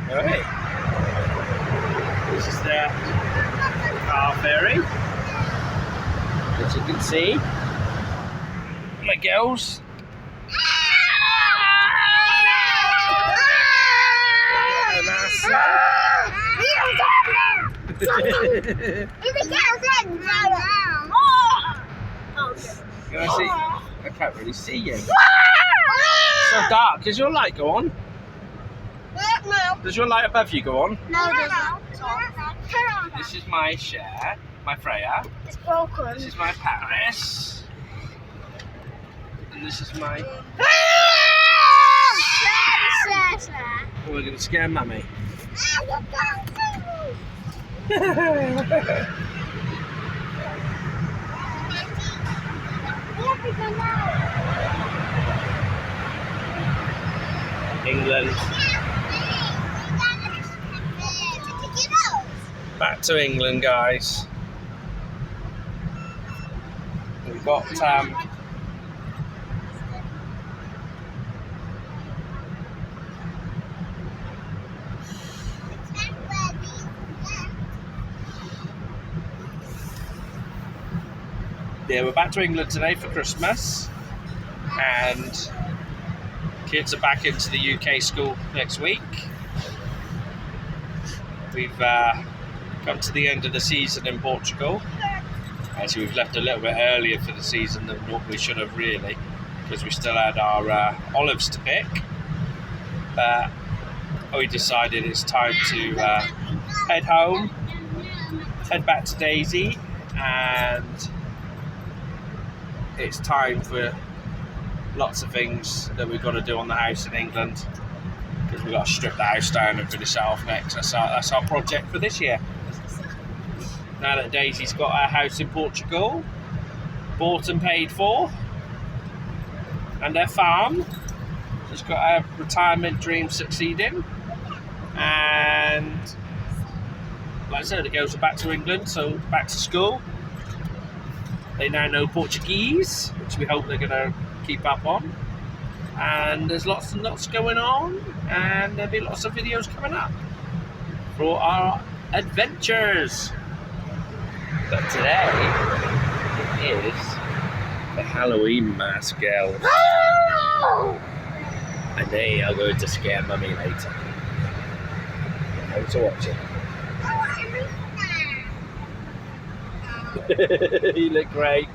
Alright. This is the car ferry. As you can see, my girls. And that's Can I see? I can't really see you. It's so dark. Does your light go on? No. Does your light above you go on? No, it doesn't. This is my Cher, my Freya. It's broken. This is my Paris. And this is my... Oh, we're going to scare Mummy. England. Back to England, guys. We've got yeah, we're back to England today for Christmas, and kids are back into the UK school next week. We've come to the end of the season in Portugal. Actually, we've left a little bit earlier for the season than what we should have really, because we still had our olives to pick. But we decided it's time to head home, head back to Daisy, and it's time for lots of things that we've got to do on the house in England, because we've got to strip the house down and finish it off next. That's our project for this year. Now that Daisy's got her house in Portugal, bought and paid for, and her farm, she's got her retirement dream succeeding, and like I said, the girls are back to England, so back to school. They now know Portuguese, which we hope they're going to keep up on. And there's lots and lots going on, and there'll be lots of videos coming up for our adventures. But today is the Halloween mask girls, and they are going to scare Mummy later. Thanks for watching. You look great.